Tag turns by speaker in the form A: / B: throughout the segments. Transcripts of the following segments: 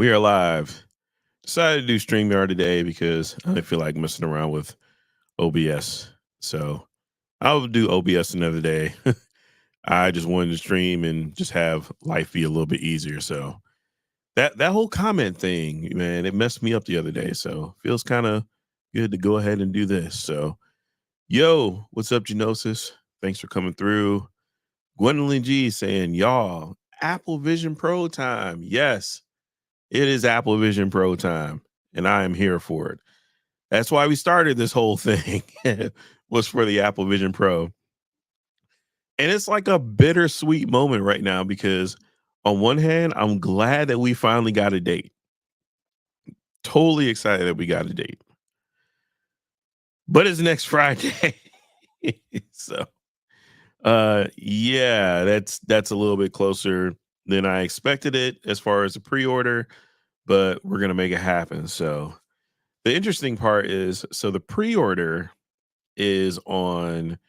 A: We are live. Decided to do StreamYard today because I didn't feel like messing around with OBS. So I'll do OBS another day. I just wanted to stream and just have life be a little bit easier. So that whole comment thing, man, it messed me up the other day. So feels kind of good to go ahead and do this. So yo, what's up, Genosis? Thanks for coming through. Gwendolyn G saying, y'all, Apple Vision Pro time. Yes. It is Apple Vision Pro time, and I am here for it. That's why we started this whole thing, was for the Apple Vision Pro. And it's like a bittersweet moment right now because on one hand, I'm glad that we finally got a date. Totally excited that we got a date. But it's next Friday. So yeah, that's a little bit closer than I expected it as far as the pre-order, but we're gonna make it happen. So the interesting part is, so the pre-order is on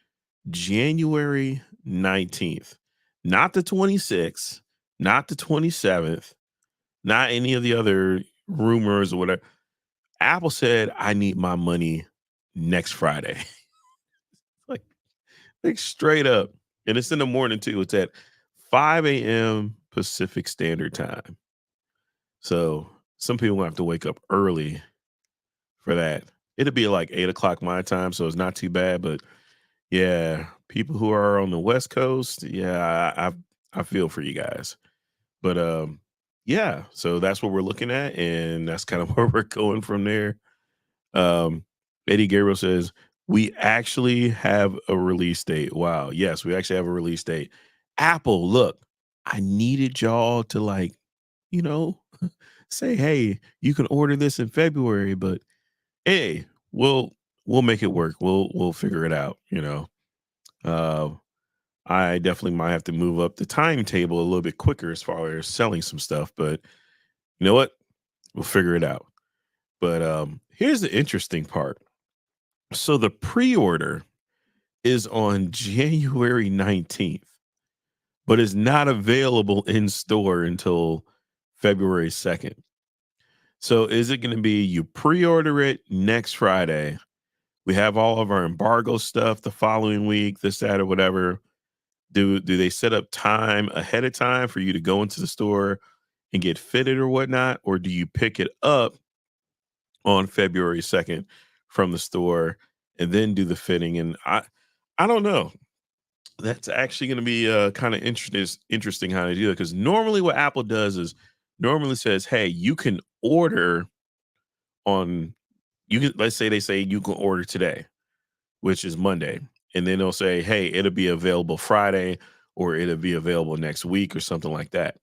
A: January 19th, not the 26th, not the 27th, not any of the other rumors or whatever. Apple said, I need my money next Friday. like straight up. And it's in the morning too. It's at 5 a.m. Pacific Standard Time. So some people will have to wake up early for that. It'll be like 8 o'clock my time, so it's not too bad. But yeah, people who are on the West Coast, yeah, I feel for you guys. But yeah, so that's what we're looking at, and that's kind of where we're going from there. Eddie Gabriel says, we actually have a release date. Wow, yes, we actually have a release date. Apple, look, I needed y'all to, like, you know, say, hey, you can order this in February, but hey, we'll make it work. We'll figure it out, you know. I definitely might have to move up the timetable a little bit quicker as far as selling some stuff, but you know what? We'll figure it out. But here's the interesting part. So the pre-order is on January 19th, but is not available in store until February 2nd. So is it going to be you pre-order it next Friday? We have all of our embargo stuff the following week, this, that, or whatever. Do they set up time ahead of time for you to go into the store and get fitted or whatnot? Or do you pick it up on February 2nd from the store and then do the fitting? And I don't know. That's actually going to be kind of interesting how they do it. Because normally what Apple does is normally says, hey, you can order on, let's say they say you can order today, which is Monday. And then they'll say, hey, it'll be available Friday or it'll be available next week or something like that.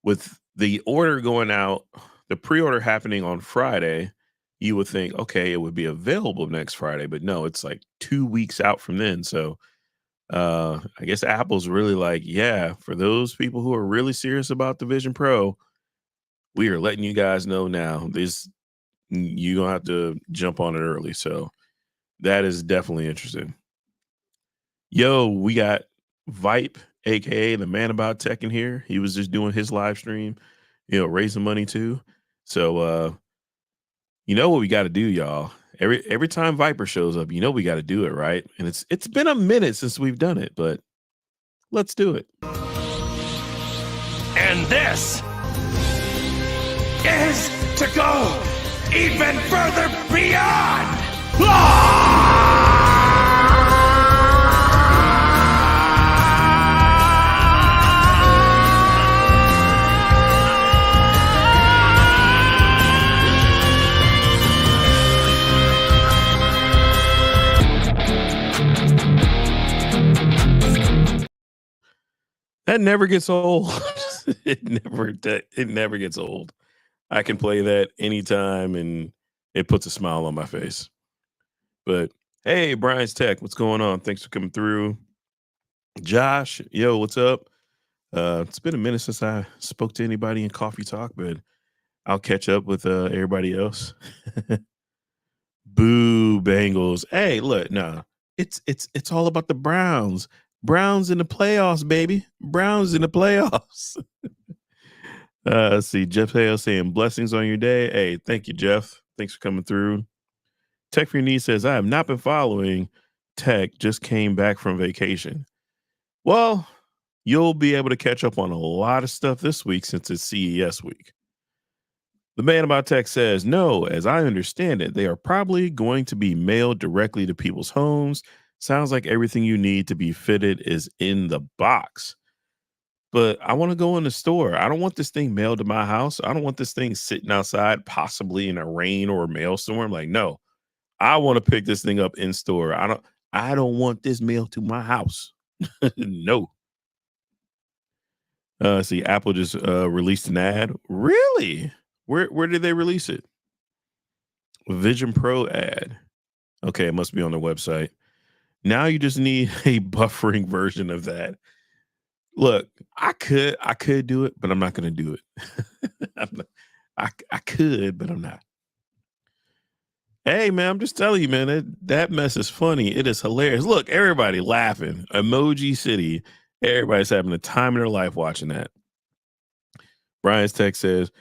A: With the order going out, the pre-order happening on Friday, you would think, okay, it would be available next Friday. But no, it's like 2 weeks out from then. So I guess Apple's really like, yeah, for those people who are really serious about the Vision Pro, we are letting you guys know now. You're going to have to jump on it early. So that is definitely interesting. Yo, we got Vipe, aka the man about tech, in here. He was just doing his live stream, raising money too. So you know what we got to do, y'all. Every time Viper shows up, we got to do it, right? And it's been a minute since we've done it, but let's do it.
B: And this is to go even further beyond.
A: That never gets old. it never gets old. I can play that anytime and it puts a smile on my face. But hey, Brian's Tech, what's going on? Thanks for coming through. Josh, yo, what's up? It's been a minute since I spoke to anybody in Coffee Talk, but I'll catch up with everybody else. Boo, Bengals. Hey, look, no, it's all about the Browns. Browns in the playoffs, baby. Browns in the playoffs. Let's see. Jeff Hale saying blessings on your day. Hey, thank you, Jeff. Thanks for coming through. Tech for Your Needs says, I have not been following tech, just came back from vacation. Well, you'll be able to catch up on a lot of stuff this week since it's CES week. The man about tech says, no, as I understand it, they are probably going to be mailed directly to people's homes. Sounds like everything you need to be fitted is in the box. But I want to go in the store. I don't want this thing mailed to my house. I don't want this thing sitting outside, possibly in a rain or a mail storm. Like, no, I want to pick this thing up in store. I don't want this mailed to my house. No. See, Apple just released an ad. Really? Where did they release it? Vision Pro ad. Okay, it must be on their website. Now you just need a buffering version of that. Look, I could do it, but I'm not going to do it. I'm not, I could, but I'm not. Hey man, I'm just telling you, man, that mess is funny. It is hilarious. Look, everybody laughing. Emoji City. Everybody's having the time of their life watching that. Brian's text says,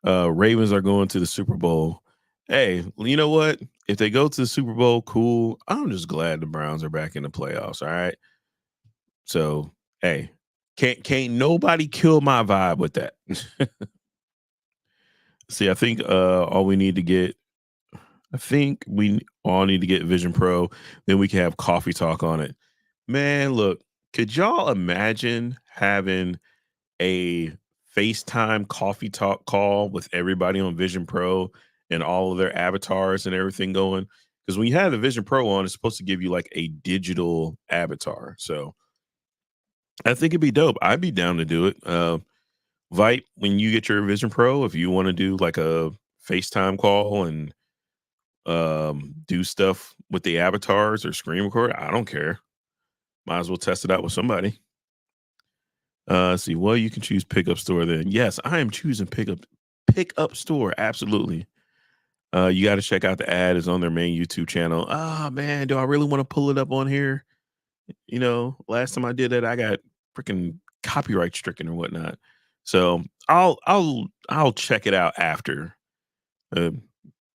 A: Ravens are going to the Super Bowl. Hey, you know what? If they go to the Super Bowl, cool. I'm just glad the Browns are back in the playoffs. All right. So, hey, can't nobody kill my vibe with that. See, I think we all need to get Vision Pro. Then we can have coffee talk on it. Man, look, could y'all imagine having a FaceTime coffee talk call with everybody on Vision Pro and all of their avatars and everything going? Because when you have the Vision Pro on, it's supposed to give you like a digital avatar. So I think it'd be dope. I'd be down to do it. Vite, when you get your Vision Pro, if you want to do like a FaceTime call and do stuff with the avatars or screen record, I don't care. Might as well test it out with somebody. See, well, you can choose pickup store then. Yes, I am choosing pickup store. Absolutely. You got to check out the ad is on their main YouTube channel. Ah, man, do I really want to pull it up on here? You know, last time I did that, I got freaking copyright stricken or whatnot. So I'll check it out after. Uh,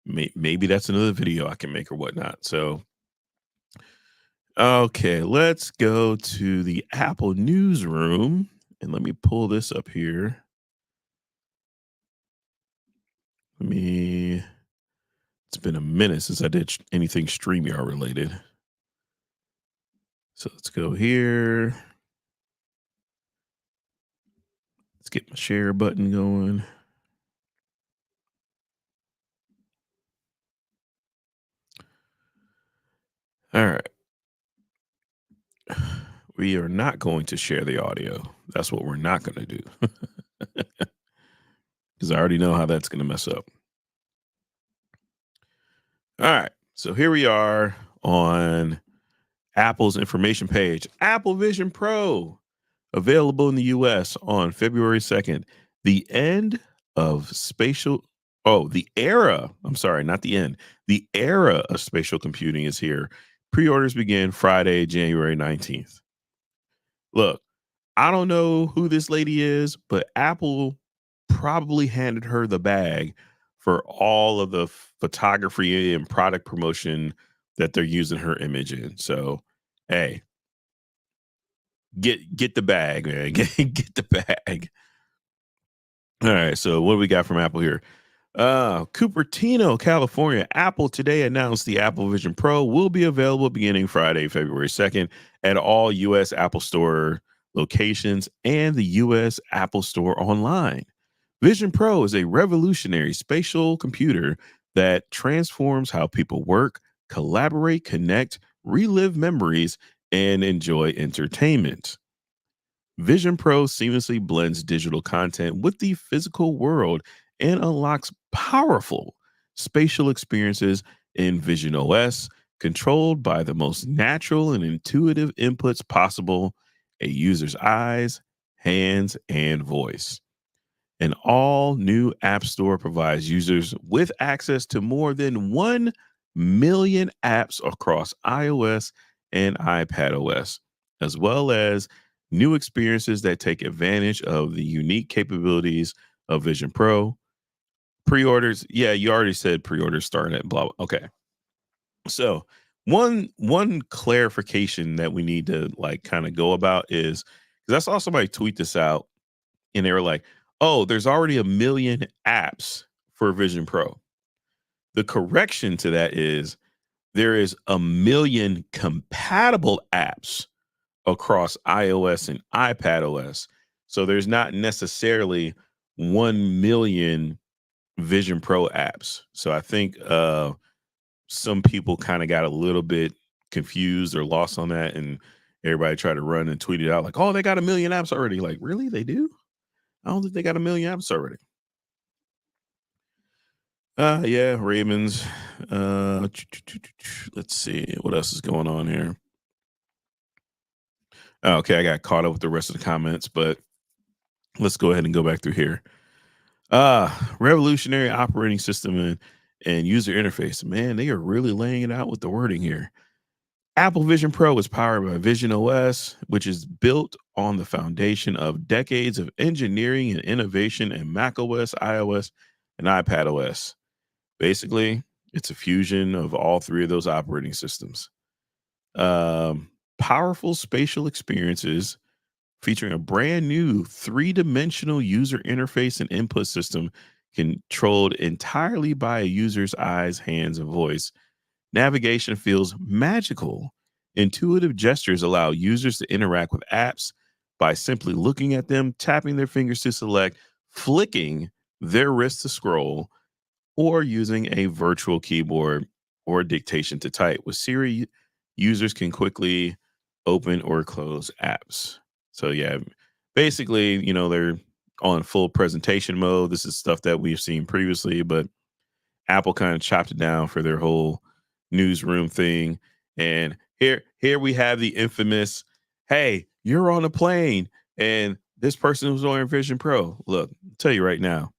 A: maybe that's another video I can make or whatnot. So okay, let's go to the Apple newsroom and let me pull this up here. It's been a minute since I did anything StreamYard related. So let's go here. Let's get my share button going. All right. We are not going to share the audio. That's what we're not going to do. Because I already know how that's going to mess up. All right. So here we are on Apple's information page. Apple Vision Pro, available in the US on February 2nd. The end of the era. I'm sorry, not the end. The era of spatial computing is here. Pre-orders begin Friday, January 19th. Look, I don't know who this lady is, but Apple probably handed her the bag for all of the photography and product promotion that they're using her image in. So, hey, get the bag, man. Get the bag. All right. So, what do we got from Apple here? Cupertino, California. Apple today announced the Apple Vision Pro will be available beginning Friday, February 2nd at all U.S. Apple Store locations and the U.S. Apple Store online. Vision Pro is a revolutionary spatial computer that transforms how people work, collaborate, connect, relive memories, and enjoy entertainment. Vision Pro seamlessly blends digital content with the physical world and unlocks powerful spatial experiences in Vision OS, controlled by the most natural and intuitive inputs possible: a user's eyes, hands, and voice. An all new App Store provides users with access to more than 1 million apps across iOS and iPadOS, as well as new experiences that take advantage of the unique capabilities of Vision Pro. Pre-orders, yeah, you already said pre-orders start at blah. Okay, so one clarification that we need to like kind of go about is because I saw somebody tweet this out and they were like, "Oh, there's already a million apps for Vision Pro." The correction to that is there is a million compatible apps across iOS and iPadOS. So there's not necessarily 1 million Vision Pro apps. So I think some people kind of got a little bit confused or lost on that, and everybody tried to run and tweet it out like, "Oh, they got a million apps already." Like, really? They do? I don't think they got a million apps already. Yeah, Ravens. Let's see what else is going on here. Okay, I got caught up with the rest of the comments, but let's go ahead and go back through here. Revolutionary operating system and user interface. Man, they are really laying it out with the wording here. Apple Vision Pro is powered by Vision OS, which is built on the foundation of decades of engineering and innovation in macOS, iOS, and iPadOS. Basically, it's a fusion of all three of those operating systems. Powerful spatial experiences featuring a brand new three-dimensional user interface and input system controlled entirely by a user's eyes, hands, and voice. Navigation feels magical. Intuitive gestures allow users to interact with apps by simply looking at them, tapping their fingers to select, flicking their wrist to scroll, or using a virtual keyboard or dictation to type. With Siri, users can quickly open or close apps. So yeah, basically, they're on full presentation mode. This is stuff that we've seen previously, but Apple kind of chopped it down for their whole newsroom thing. And here we have the infamous, "Hey, you're on a plane and this person was wearing Vision Pro." Look, I'll tell you right now,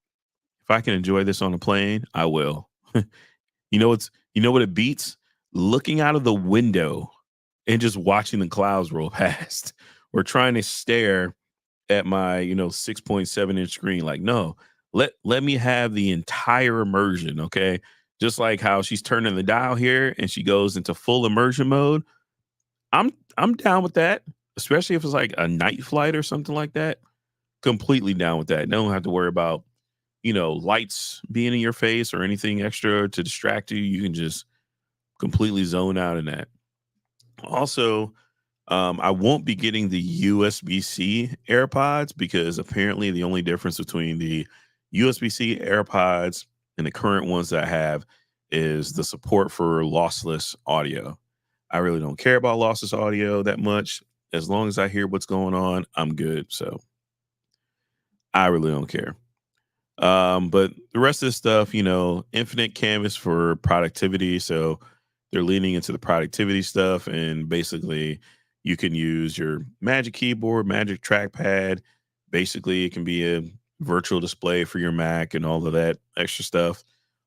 A: if I can enjoy this on a plane, I will. You know what it beats? Looking out of the window and just watching the clouds roll past or trying to stare at my 6.7-inch screen. Like, no, let me have the entire immersion. Okay, just like how she's turning the dial here and she goes into full immersion mode. I'm down with that, especially if it's like a night flight or something like that. Completely down with that. Don't have to worry about lights being in your face or anything extra to distract you. You can just completely zone out in that. Also, I won't be getting the USB-C AirPods because apparently the only difference between the USB-C AirPods and the current ones that I have is the support for lossless audio. I really don't care about lossless audio that much. As long as I hear what's going on, I'm good. So I really don't care. But the rest of the stuff, infinite canvas for productivity. So they're leaning into the productivity stuff, and basically you can use your Magic Keyboard, Magic Trackpad. Basically, it can be a virtual display for your Mac and all of that extra stuff.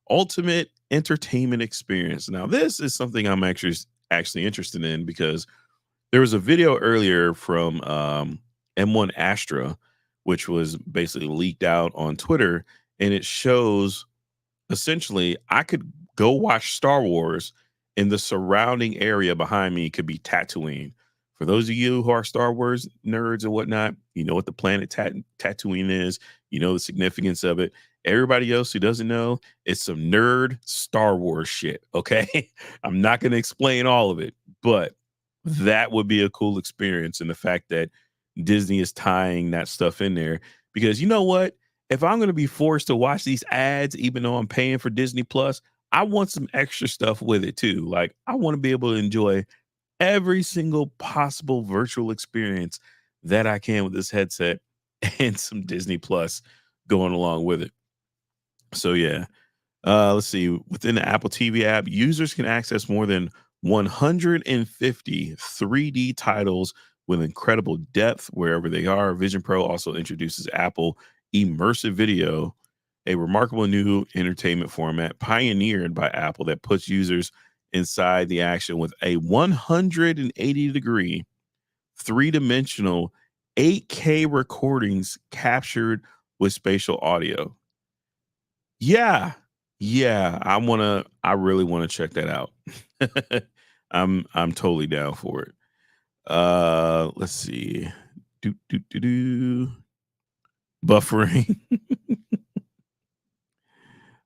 A: Ultimate entertainment experience. Now, this is something I'm actually interested in because there was a video earlier from M1 Astra, which was basically leaked out on Twitter, and it shows essentially I could go watch Star Wars and the surrounding area behind me could be Tatooine. For those of you who are Star Wars nerds and whatnot, you know what the planet Tatooine is, you know the significance of it. Everybody else who doesn't know, it's some nerd Star Wars shit, okay? I'm not going to explain all of it, but that would be a cool experience. And the fact that Disney is tying that stuff in there, because you know what? If I'm going to be forced to watch these ads, even though I'm paying for Disney Plus, I want some extra stuff with it too. Like, I want to be able to enjoy every single possible virtual experience that I can with this headset and some Disney Plus going along with it. So, yeah, let's see. Within the Apple TV app, users can access more than 150 3D titles with incredible depth wherever they are. Vision Pro also introduces Apple Immersive Video, a remarkable new entertainment format pioneered by Apple that puts users inside the action with a 180-degree, three-dimensional 8K recordings captured with spatial audio. Yeah. Yeah, I really want to check that out. I'm totally down for it. Let's see. Do. Buffering.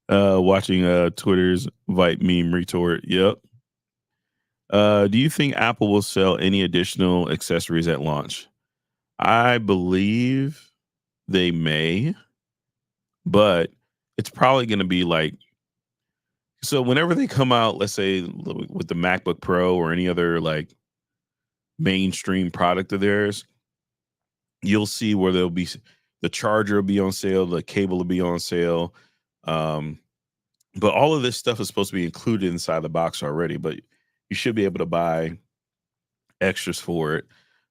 A: Watching Twitter's Vipe meme retort. Yep. Do you think Apple will sell any additional accessories at launch? I believe they may, but it's probably going to be like, so whenever they come out, let's say with the MacBook Pro or any other like mainstream product of theirs, you'll see where there'll be the charger will be on sale, the cable will be on sale. Um, but all of this stuff is supposed to be included inside the box already, but you should be able to buy extras for it.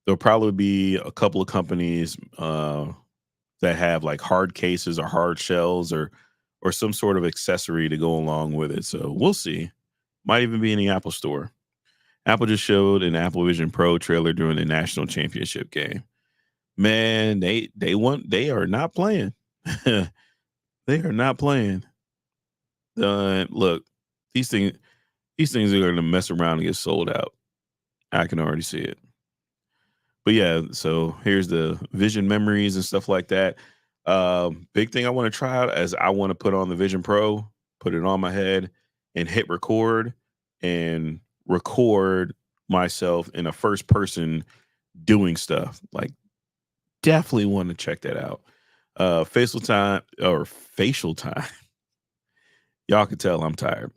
A: There'll probably be a couple of companies that have like hard cases or hard shells or some sort of accessory to go along with it. So we'll see. Might even be in the Apple store. Apple just showed an Apple Vision Pro trailer during the national championship game. Man, they are not playing. They are not playing. Look, these things are going to mess around and get sold out. I can already see it. But yeah, so here's the Vision memories and stuff like that. Big thing I want to try out is I want to put on the Vision Pro, put it on my head, and hit record and record myself in a first person doing stuff. Like, definitely want to check that out. Facial time. Y'all can tell I'm tired.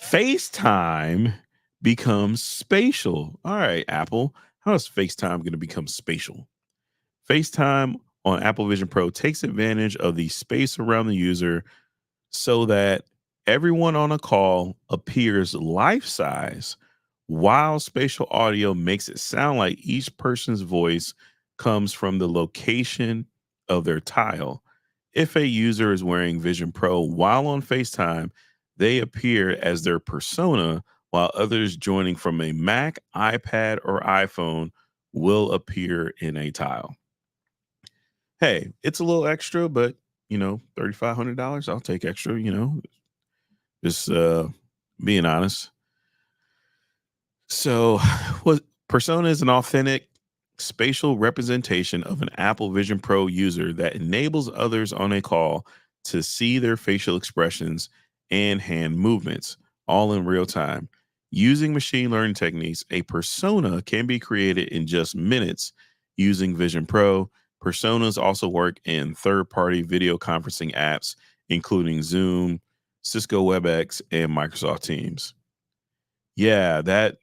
A: FaceTime becomes spatial. All right, Apple. How is FaceTime going to become spatial? FaceTime on Apple Vision Pro takes advantage of the space around the user so that everyone on a call appears life size, while spatial audio makes it sound like each person's voice comes from the location of their tile. If a user is wearing Vision Pro while on FaceTime, they appear as their persona, while others joining from a Mac, iPad, or iPhone will appear in a tile. Hey, it's a little extra, but $3,500. I'll take extra. Just being honest. So, what persona is an authentic spatial representation of an Apple Vision Pro user that enables others on a call to see their facial expressions and hand movements all in real time. Using machine learning techniques, a persona can be created in just minutes using Vision Pro. Personas also work in third-party video conferencing apps, including Zoom, Cisco WebEx, and Microsoft Teams. Yeah, that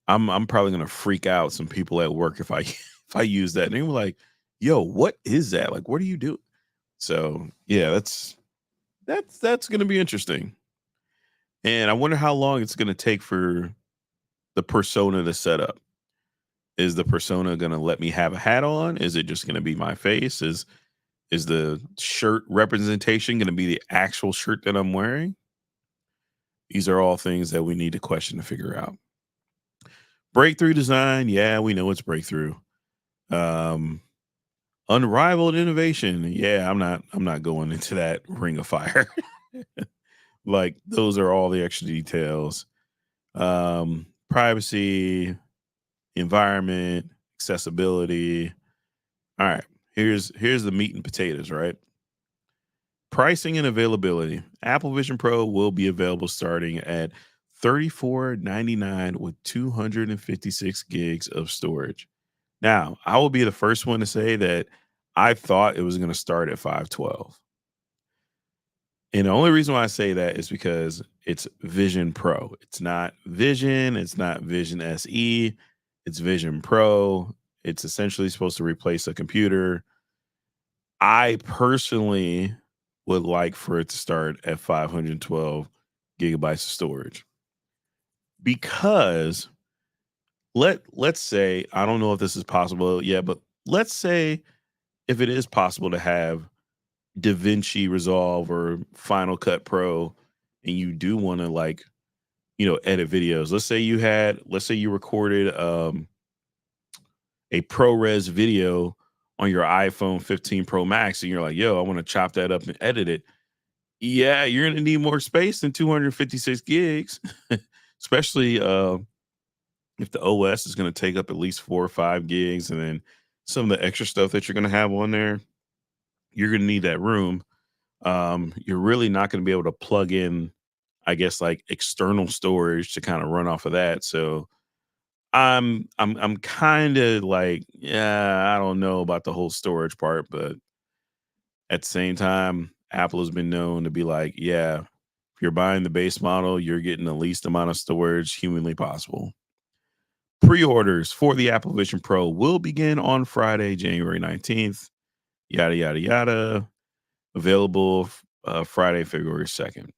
A: I'm probably gonna freak out some people at work if I if I use that. And they were like, "Yo, what is that? Like, what do you do?" So yeah, that's gonna be interesting. And I wonder how long it's gonna take for the persona to set up. Is the persona gonna let me have a hat on? Is it just gonna be my face? Is the shirt representation gonna be the actual shirt that I'm wearing? These are all things that we need to question to figure out. Breakthrough design, yeah, we know it's breakthrough. Um, Unrivaled innovation, yeah, I'm not going into that ring of fire. Like those are all the extra details. Privacy, environment, accessibility. All right, here's the meat and potatoes, right? Pricing and availability. Apple Vision Pro will be available starting at $34.99 with 256 gigs of storage. Now, I will be the first one to say that I thought it was going to start at 512. And the only reason why I say that is because it's Vision Pro. It's not Vision, it's not Vision SE, it's Vision Pro. It's essentially supposed to replace a computer. I personally would like for it to start at 512 gigabytes of storage because let's say, I don't know if this is possible yet, but let's say if it is possible to have DaVinci Resolve or Final Cut Pro and you do want to edit videos. Let's say you recorded a ProRes video on your iPhone 15 Pro Max and you're like, yo, I want to chop that up and edit it. Yeah, you're going to need more space than 256 gigs, especially if the OS is going to take up at least 4 or 5 gigs, and then some of the extra stuff that you're going to have on there, you're going to need that room. You're really not going to be able to plug in, I guess, like external storage to kind of run off of that. So I'm kind of like, yeah, I don't know about the whole storage part, but at the same time, Apple has been known to be like, yeah, if you're buying the base model, you're getting the least amount of storage humanly possible. Pre-orders for the Apple Vision Pro will begin on Friday, January 19th. Yada yada yada. Available Friday, February 2nd.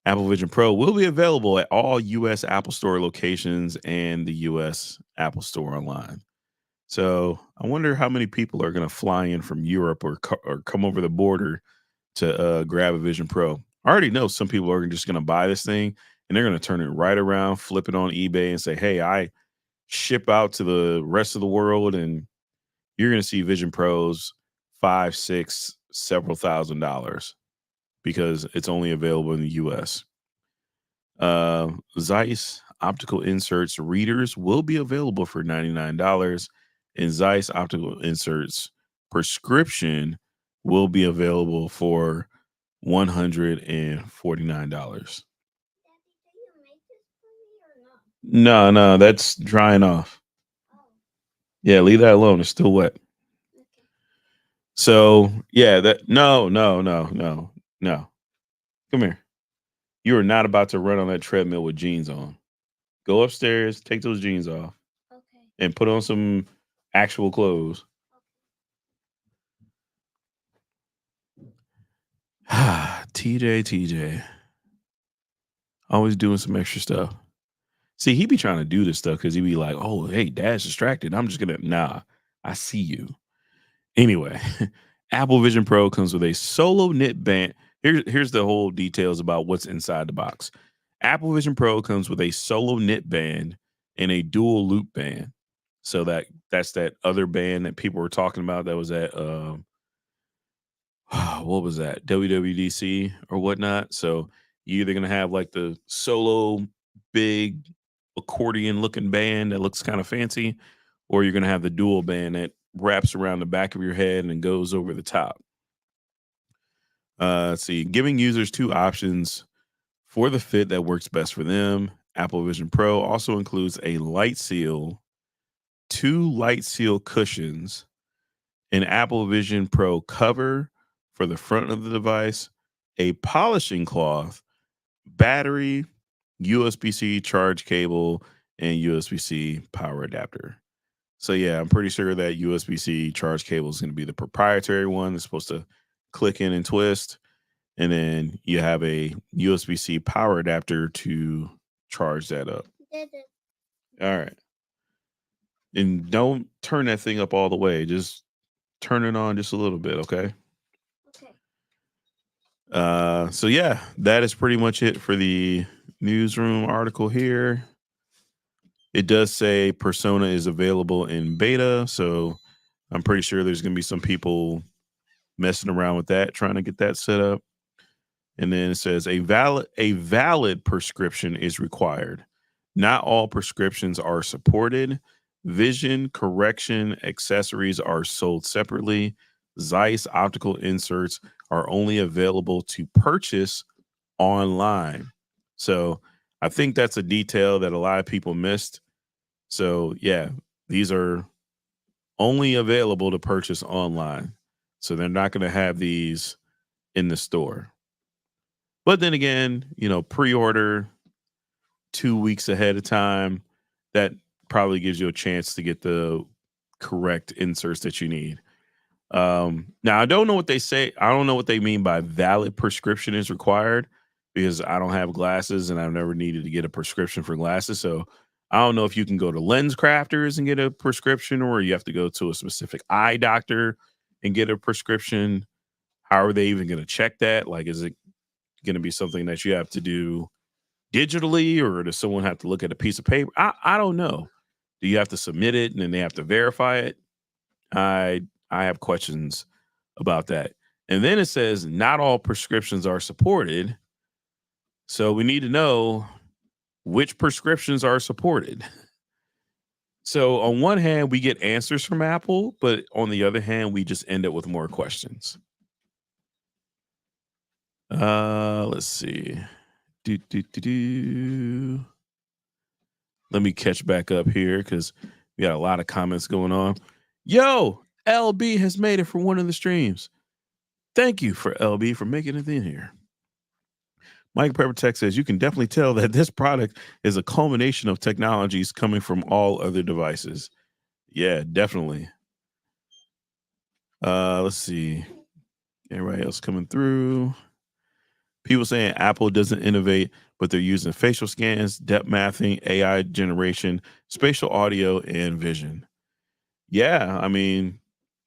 A: Apple Vision Pro will be available at all US Apple Store locations and the US Apple Store online. So I wonder how many people are going to fly in from Europe or come over the border to grab a Vision Pro. I already know some people are just going to buy this thing and they're going to turn it right around, flip it on eBay, and say, "Hey, I ship out to the rest of the world," and you're going to see Vision Pros 5, 6, several $1,000s because it's only available in the US. Zeiss optical inserts readers will be available for $99, and Zeiss optical inserts prescription will be available for $149. No, no, that's drying off. Yeah, leave that alone. It's still wet. So yeah, no. Come here. You are not about to run on that treadmill with jeans on. Go upstairs, take those jeans off, and put on some actual clothes. TJ, always doing some extra stuff. See, he be trying to do this stuff because he be like, "Oh, hey, Dad's distracted. I'm just gonna nah." I see you. Anyway, Apple Vision Pro comes with a solo knit band. Here's the whole details about what's inside the box. Apple Vision Pro comes with a solo knit band and a dual loop band. So that's that other band that people were talking about that was at what was that, WWDC or whatnot. So you're either gonna have like the solo big accordion looking band that looks kind of fancy, or you're gonna have the dual band that wraps around the back of your head and goes over the top. See, giving users two options for the fit that works best for them. Apple Vision Pro also includes a light seal, two light seal cushions, an Apple Vision Pro cover for the front of the device, a polishing cloth, battery, USB-C charge cable, and USB-C power adapter. So yeah, I'm pretty sure that USB-C charge cable is going to be the proprietary one. It's supposed to click in and twist, and then you have a USB-C power adapter to charge that up. All right. And don't turn that thing up all the way. Just turn it on just a little bit, okay? So yeah, that is pretty much it for the newsroom article here. It does say Persona is available in beta, so I'm pretty sure there's going to be some people messing around with that, trying to get that set up. And then it says a valid prescription is required. Not all prescriptions are supported. Vision correction accessories are sold separately. Zeiss optical inserts are only available to purchase online. So I think that's a detail that a lot of people missed. So yeah, these are only available to purchase online. So they're not going to have these in the store. But then again, pre-order 2 weeks ahead of time. That probably gives you a chance to get the correct inserts that you need. Now I don't know what they say. I don't know what they mean by valid prescription is required because I don't have glasses and I've never needed to get a prescription for glasses. So I don't know if you can go to Lens Crafters and get a prescription, or you have to go to a specific eye doctor and get a prescription. How are they even going to check that? Like, is it going to be something that you have to do digitally, or does someone have to look at a piece of paper? I don't know. Do you have to submit it and then they have to verify it? I I have questions about that. And then it says not all prescriptions are supported. So we need to know which prescriptions are supported. So on one hand, we get answers from Apple, but on the other hand, we just end up with more questions. Let's see. Do, do, do, do. Let me catch back up here because we got a lot of comments going on. Yo, LB has made it for one of the streams. Thank you for LB for making it in here. Mike Pepper Tech says you can definitely tell that this product is a culmination of technologies coming from all other devices. Yeah, definitely. Let's see. Everybody else coming through. People saying Apple doesn't innovate, but they're using facial scans, depth mapping, AI generation, spatial audio, and vision. Yeah, I mean,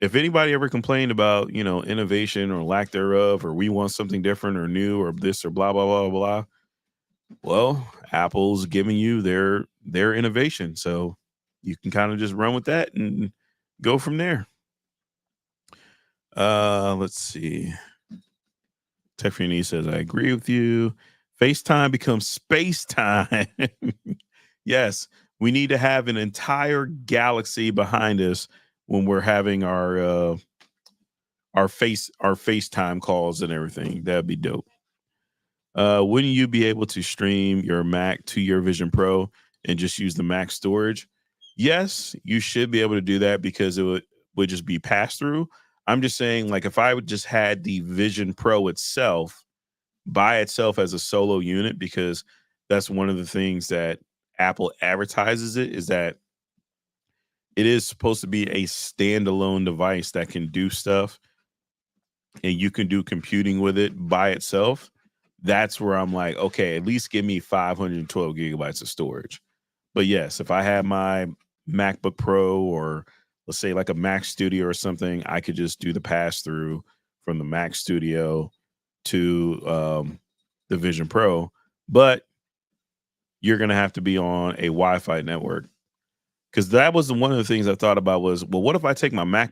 A: if anybody ever complained about, innovation or lack thereof, or we want something different or new or this or blah blah blah blah, well, Apple's giving you their innovation. So you can kind of just run with that and go from there. Let's see. Tiffany says, I agree with you. FaceTime becomes space time. Yes, we need to have an entire galaxy behind us when we're having our FaceTime calls and everything. That'd be dope. Wouldn't you be able to stream your Mac to your Vision Pro and just use the Mac storage? Yes, you should be able to do that because it would just be pass through. I'm just saying, like, if I would just had the Vision Pro itself by itself as a solo unit, because that's one of the things that Apple advertises it is that it is supposed to be a standalone device that can do stuff and you can do computing with it by itself. That's where I'm like, okay, at least give me 512 gigabytes of storage. But yes, if I had my MacBook Pro or let's say like a Mac Studio or something, I could just do the pass through from the Mac Studio to the Vision Pro. But you're going to have to be on a Wi-Fi network because that was one of the things I thought about was, well, what if I take my my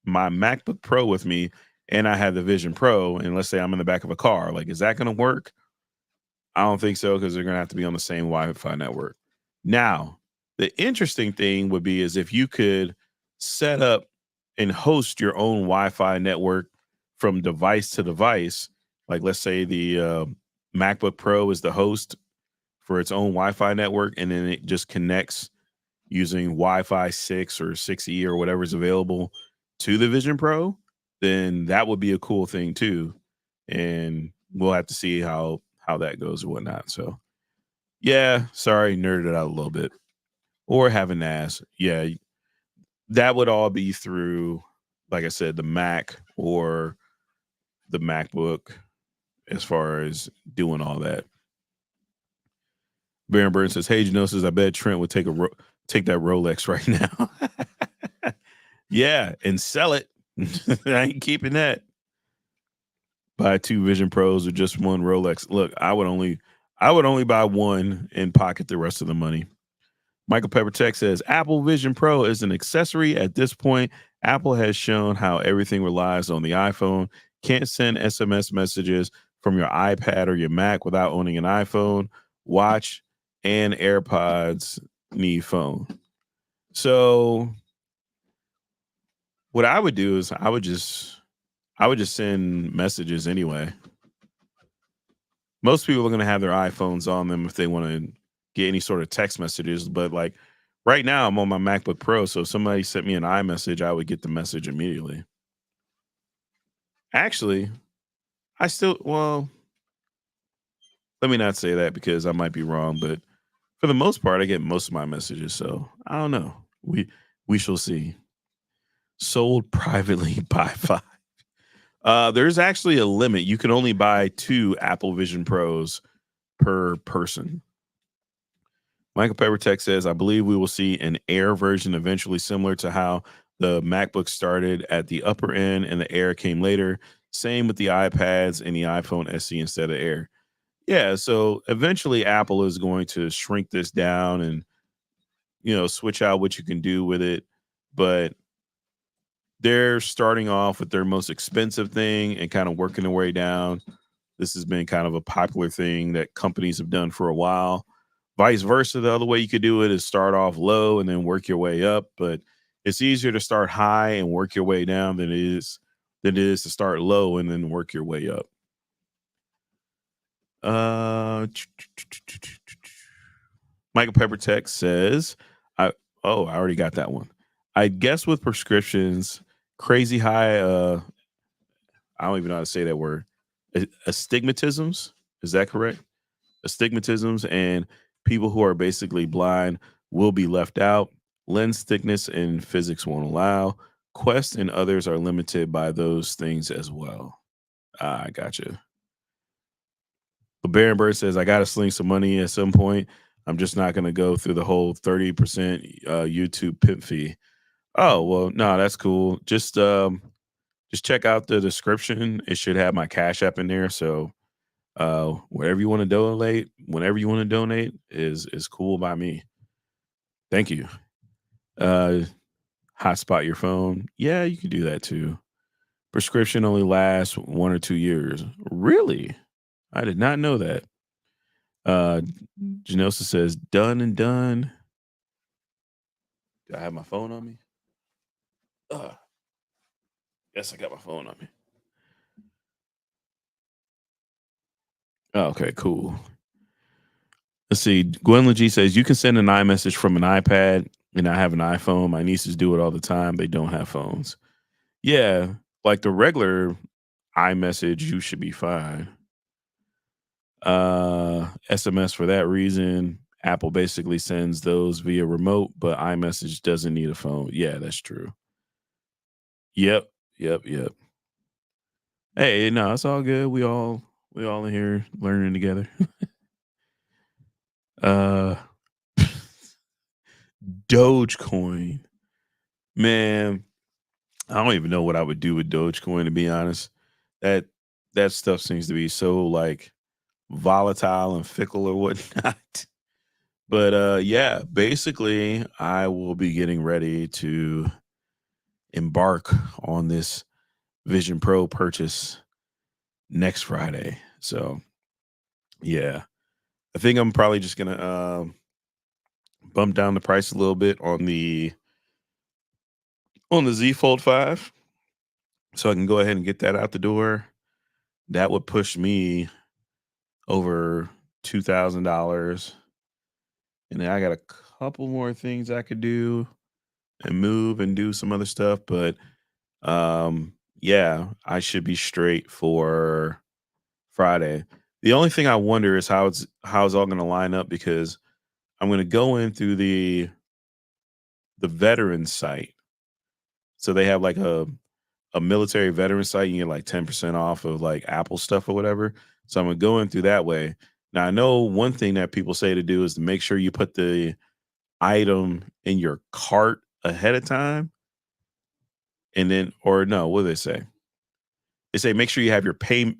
A: MacBook Pro with me and I have the Vision Pro, and let's say I'm in the back of a car, like, is that going to work? I don't think so because they're going to have to be on the same Wi-Fi network. Now, the interesting thing would be is if you could set up and host your own Wi-Fi network from device to device. Like, let's say the MacBook Pro is the host for its own Wi-Fi network, and then it just connects using Wi-Fi 6 or 6E or whatever's available to the Vision Pro, then that would be a cool thing too. And we'll have to see how that goes and whatnot. So yeah, sorry, nerded out a little bit. Or have an ass. Yeah, that would all be through, like I said, the Mac or the MacBook as far as doing all that. Baron Burns says, "Hey, Genosis, I bet Trent would take take that Rolex right now." Yeah, and sell it. I ain't keeping that. Buy 2 Vision Pros or just one Rolex. Look, I would only buy one and pocket the rest of the money. Michael Pepper Tech says Apple Vision Pro is an accessory at this point. Apple has shown how everything relies on the iPhone. Can't send SMS messages from your iPad or your Mac without owning an iPhone, watch, and AirPods need phone. So what I would do is I would just send messages anyway. Most people are going to have their iPhones on them if they want to get any sort of text messages. But like right now, I'm on my MacBook Pro. So if somebody sent me an iMessage, I would get the message immediately. Actually, well, let me not say that because I might be wrong. But for the most part, I get most of my messages. So I don't know. We shall see. Sold privately by 5. There's actually a limit. You can only buy 2 Apple Vision Pros per person. Michael Peppertech says, I believe we will see an Air version eventually similar to how the MacBook started at the upper end and the Air came later. Same with the iPads and the iPhone SE instead of Air. Yeah, so eventually Apple is going to shrink this down and switch out what you can do with it. But they're starting off with their most expensive thing and kind of working their way down. This has been kind of a popular thing that companies have done for a while. Vice versa, the other way you could do it is start off low and then work your way up. But it's easier to start high and work your way down than it is to start low and then work your way up. Uh, Michael Pepper Tech says, "I I already got that one. I guess with prescriptions, crazy high. I don't even know how to say that word. Astigmatisms. Is that correct? Astigmatisms and people who are basically blind will be left out. Lens thickness and physics won't allow. Quest and others are limited by those things as well. I gotcha. But Baron Bird says, I got to sling some money at some point. I'm just not going to go through the whole 30% YouTube pimp fee. Oh, well, no, that's cool. Just check out the description. It should have my Cash App in there. So wherever you want to donate, whenever you want to donate is cool by me. Thank you. Uh Hotspot your phone. Yeah, you can do that too. Prescription only lasts 1 or 2 years. Really? I did not know that. Uh Janosa says done and done. Do I have my phone on me? Uh, yes, I got my phone on me. Oh, okay, cool. Let's see. Gwendolyn G says you can send an iMessage from an iPad, and I have an iPhone. My nieces do it all the time. They don't have phones. Yeah, like the regular iMessage, you should be fine. SMS for that reason. Apple basically sends those via remote, but iMessage doesn't need a phone. Yeah, that's true. Yep, yep. Hey, no, it's all good. We all in here learning together. uh Dogecoin. Man, I don't even know what I would do with Dogecoin to be honest. That that stuff seems to be so like volatile and fickle or whatnot. But yeah, basically I will be getting ready to embark on this Vision Pro purchase next Friday. So yeah, I think I'm probably just gonna bump down the price a little bit on the Z Fold 5 so I can go ahead and get that out the door. That would push me over $2,000. And then I got a couple more things I could do and move and do some other stuff. But yeah, I should be straight for Friday. The only thing I wonder is how it's all gonna line up because I'm gonna go in through the veteran site. So they have like a military veteran site, you get like 10% off of like Apple stuff or whatever. So I'm gonna go in through that way. Now I know one thing that people say to do is to make sure you put the item in your cart ahead of time. And then or no, what do they say? They say make sure you have your payment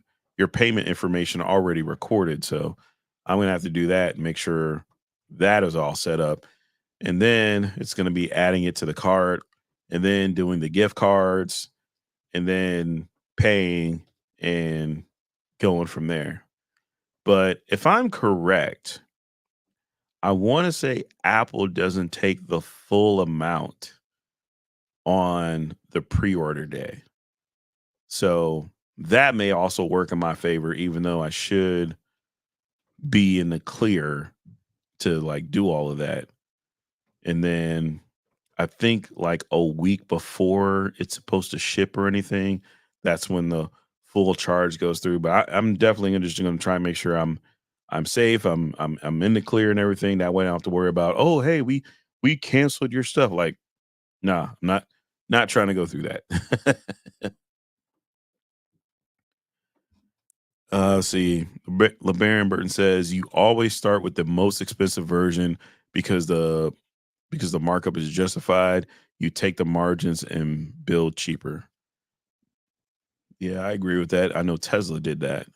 A: information already recorded. So I'm gonna have to do that and make sure that is all set up. And then it's gonna be adding it to the cart and then doing the gift cards and then paying and going from there. But if I'm correct, I want to say Apple doesn't take the full amount on the pre-order day. So that may also work in my favor, even though I should be in the clear to like do all of that. And then I think like a week before it's supposed to ship or anything, that's when the full charge goes through. But I'm definitely just going to try and make sure I'm safe. I'm in the clear and everything. That way I don't have to worry about oh hey we canceled your stuff. Like nah, I'm not trying to go through that. See, LeBaron Burton says you always start with the most expensive version because the markup is justified. You take the margins and build cheaper. Yeah, I agree with that. I know Tesla did that.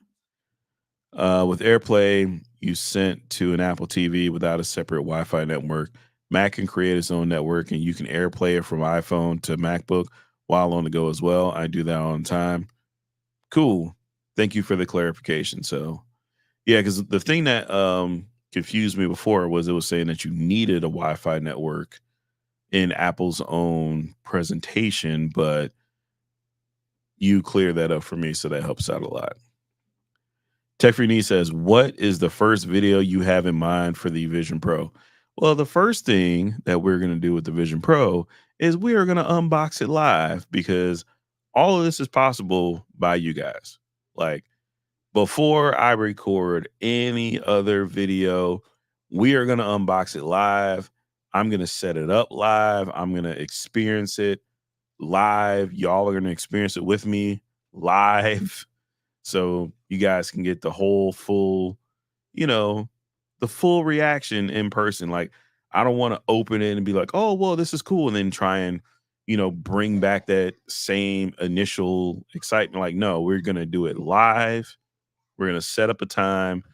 A: With AirPlay, you sent to an Apple TV without a separate Wi-Fi network. Mac can create its own network, and you can AirPlay it from iPhone to MacBook while on the go as well. I do that on time. Cool. Thank you for the clarification. So yeah, because the thing that confused me before was it was saying that you needed a Wi-Fi network in Apple's own presentation, but you clear that up for me, so that helps out a lot. Tech Free Knee says, "What is the first video you have in mind for the Vision Pro?" Well, the first thing that we're going to do with the Vision Pro is we are going to unbox it live because all of this is possible by you guys. Like before I record any other video, we are going to unbox it live. I'm going to set it up live. I'm going to experience it live. Y'all are going to experience it with me live. So you guys can get the whole full, you know, the full reaction in person. Like, I don't want to open it and be like, oh, well, this is cool. And then try and, bring back that same initial excitement. Like, no, we're going to do it live. We're going to set up a time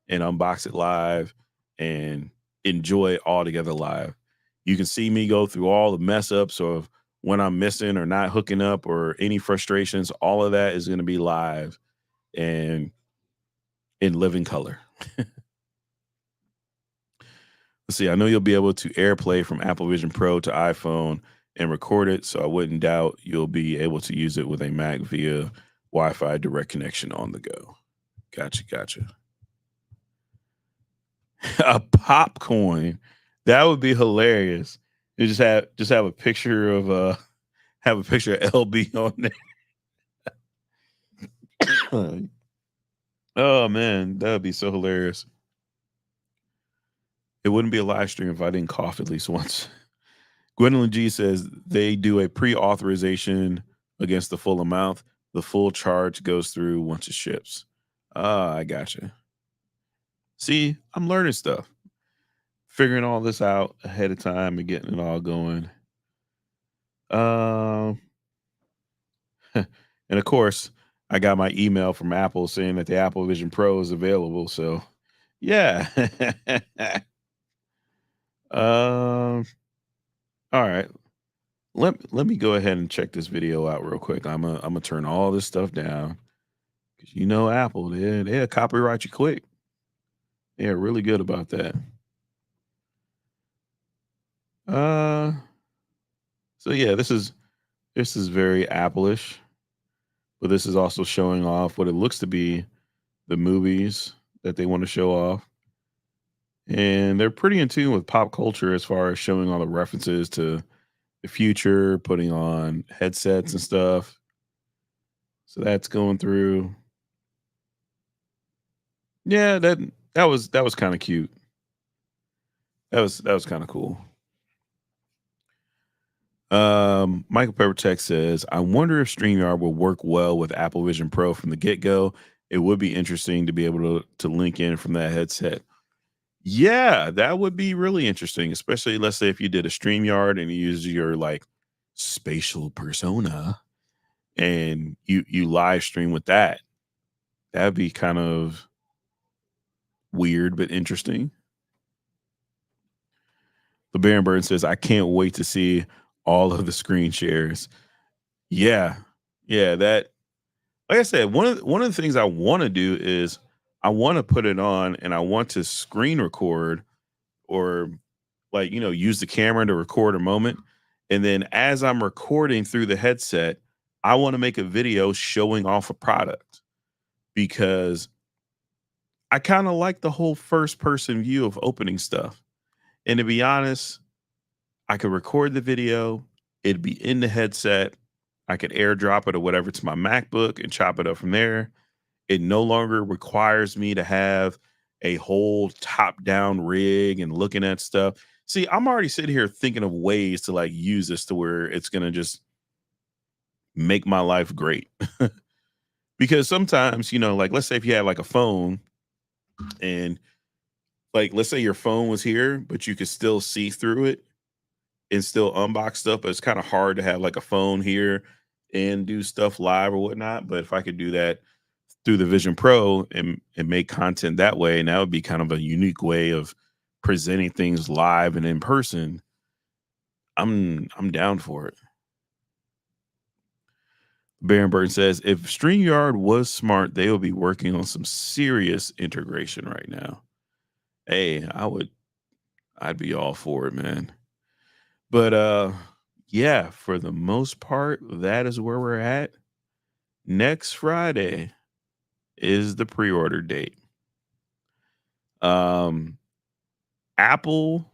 A: and unbox it live and enjoy it all together live. You can see me go through all the mess ups of when I'm missing or not hooking up or any frustrations. All of that is going to be live and in living color. Let's see. I know you'll be able to AirPlay from Apple Vision Pro to iPhone and record it, so I wouldn't doubt you'll be able to use it with a Mac via Wi-Fi direct connection on the go. Gotcha. A popcorn. That would be hilarious. You just have a picture of LB on there. Oh man, that would be so hilarious. It wouldn't be a live stream if I didn't cough at least once. Gwendolyn G says they do a pre-authorization against the full amount. The full charge goes through once it ships. I gotcha. See, I'm learning stuff. Figuring all this out ahead of time and getting it all going. Um, and of course, I got my email from Apple saying that the Apple Vision Pro is available. So, yeah. All right. Let me go ahead and check this video out real quick. I'm gonna turn all this stuff down because Apple they'll copyright you quick. They're really good about that. So yeah, this is very Apple-ish, but this is also showing off what it looks to be the movies that they want to show off. And they're pretty in tune with pop culture as far as showing all the references to the future, putting on headsets and stuff. So that's going through. Yeah, that was kind of cute. That was kind of cool. Michael Peppertech says, I wonder if StreamYard will work well with Apple Vision Pro from the get-go. It would be interesting to be able to link in from that headset. Yeah, that would be really interesting, especially let's say if you did a StreamYard and you use your like spatial persona and you live stream with that. That'd be kind of weird but interesting. The Baron Bird says, I can't wait to see all of the screen shares. Yeah. That, like I said, one of the things I want to do is I want to put it on and I want to screen record or like, use the camera to record a moment. And then as I'm recording through the headset, I want to make a video showing off a product because I kind of like the whole first person view of opening stuff. And to be honest, I could record the video, it'd be in the headset. I could airdrop it or whatever to my MacBook and chop it up from there. It no longer requires me to have a whole top down rig and looking at stuff. See, I'm already sitting here thinking of ways to like use this to where it's going to just make my life great. Because sometimes, like let's say if you have like a phone and like let's say your phone was here, but you could still see through it and still unbox stuff, but it's kind of hard to have like a phone here and do stuff live or whatnot. But if I could do that through the Vision Pro and make content that way, and that would be kind of a unique way of presenting things live and in person. I'm down for it. Baron Burton says if StreamYard was smart, they would be working on some serious integration right now. Hey, I'd be all for it, man. But yeah, for the most part, that is where we're at. Next Friday is the pre-order date. Um Apple,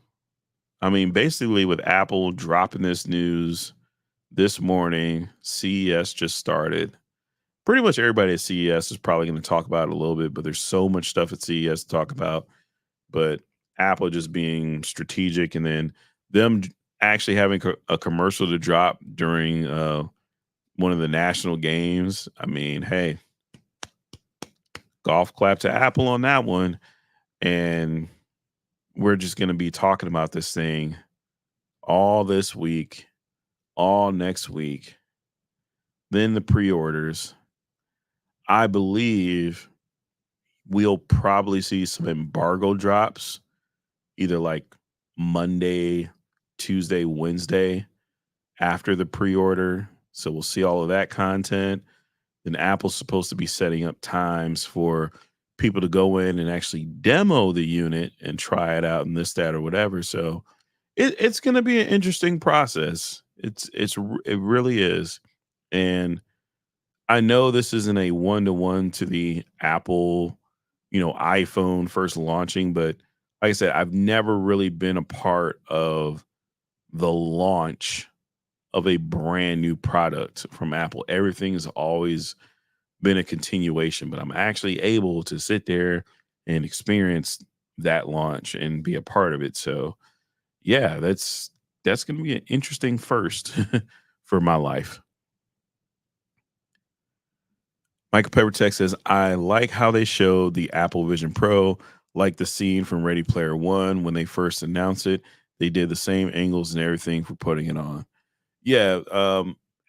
A: I mean, basically with Apple dropping this news this morning, CES just started. Pretty much everybody at CES is probably going to talk about it a little bit, but there's so much stuff at CES to talk about. But Apple just being strategic, and then them actually having a commercial to drop during one of the national games. I mean, hey, golf clap to Apple on that one. And we're just going to be talking about this thing all this week, all next week. Then the pre-orders. I believe we'll probably see some embargo drops either like Monday, Tuesday, Wednesday after the pre-order. So we'll see all of that content. Then Apple's supposed to be setting up times for people to go in and actually demo the unit and try it out and this, that, or whatever. So it's going to be an interesting process. It really is. And I know this isn't a one-to-one to the Apple, iPhone first launching, but like I said, I've never really been a part of the launch of a brand new product from Apple. Everything has always been a continuation, but I'm actually able to sit there and experience that launch and be a part of it. So, yeah, that's going to be an interesting first for my life. Michael Peppertech says, I like how they showed the Apple Vision Pro, like the scene from Ready Player One when they first announced it. They did the same angles and everything for putting it on. Yeah,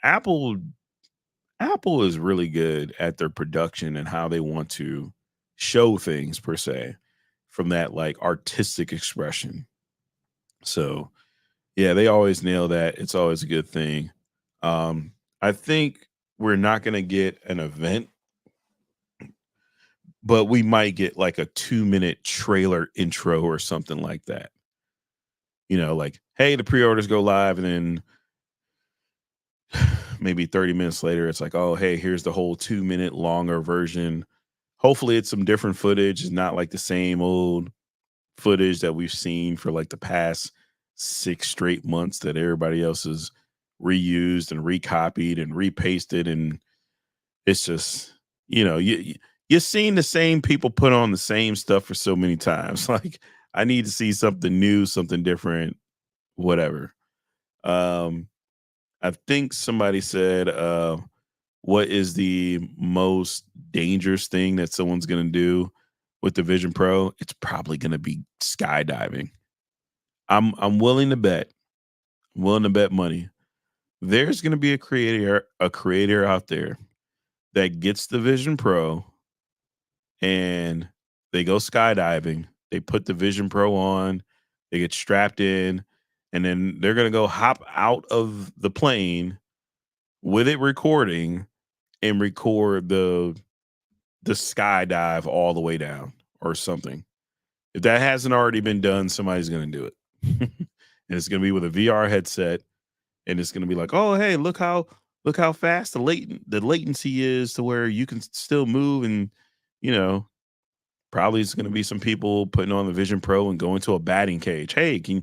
A: Apple Apple is really good at their production and how they want to show things per se from that like artistic expression. So yeah, they always nail that. It's always a good thing. I think we're not going to get an event, but we might get like a 2-minute trailer intro or something like that. Like, hey, the pre-orders go live, and then maybe 30 minutes later, it's like, oh, hey, here's the whole 2-minute longer version. Hopefully, it's some different footage. It's not like the same old footage that we've seen for like the past 6 straight months that everybody else has reused and recopied and repasted. And it's just, you're seeing the same people put on the same stuff for so many times. Like, I need to see something new, something different, whatever. Um, I think somebody said, what is the most dangerous thing that someone's going to do with the Vision Pro? It's probably going to be skydiving. I'm willing to bet money. There's going to be a creator out there that gets the Vision Pro and they go skydiving. They put the Vision Pro on, they get strapped in, and then they're going to go hop out of the plane with it recording and record the skydive all the way down or something. If that hasn't already been done, somebody's going to do it. And it's going to be with a VR headset, and it's going to be like, "Oh, hey, look how fast the latency is to where you can still move." And you know, probably it's going to be some people putting on the Vision Pro and going to a batting cage. Hey, can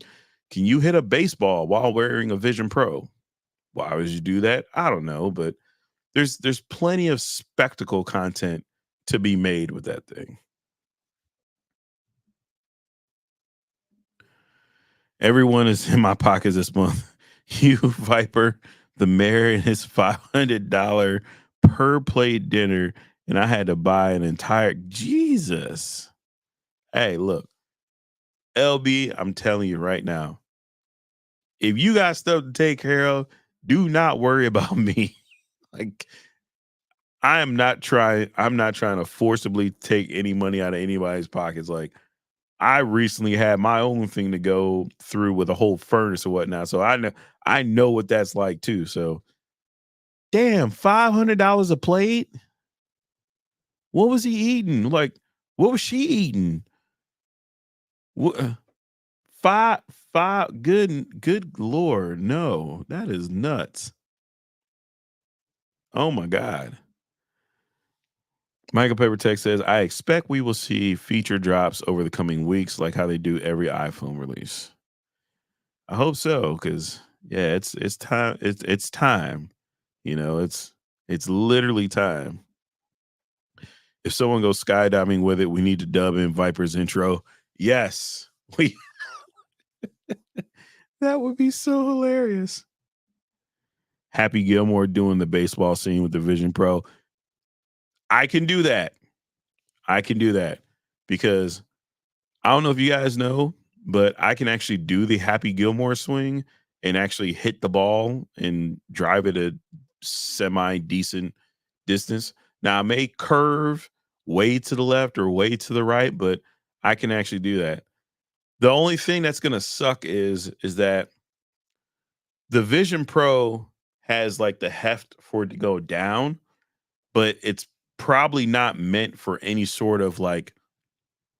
A: you hit a baseball while wearing a Vision Pro? Why would you do that? I don't know, but there's plenty of spectacle content to be made with that thing. Everyone is in my pockets this month. You Viper, the mayor, and his $500 per plate dinner, and I had to buy an entire Jesus. Hey, look, LB, I'm telling you right now, if you got stuff to take care of, do not worry about me. Like, I'm not trying to forcibly take any money out of anybody's pockets. Like, I recently had my own thing to go through with a whole furnace or whatnot. So I know what that's like too. So Damn, $500 a plate. What was he eating? Like, what was she eating? What? Five, five. Good Lord, no, that is nuts. Oh my God. Michael Paper Tech says, I expect we will see feature drops over the coming weeks, like how they do every iPhone release. I hope so, because yeah, it's time. It's time. You know, it's literally time. If someone goes skydiving with it, we need to dub in Viper's intro. Yes, we. That would be so hilarious. Happy Gilmore doing the baseball scene with the Vision Pro. I can do that. I can do that because I don't know if you guys know, but I can actually do the Happy Gilmore swing and actually hit the ball and drive it a semi decent distance. Now, I may curve way to the left or way to the right, but I can actually do that. The only thing that's going to suck is that the Vision Pro has like the heft for it to go down, but it's probably not meant for any sort of like,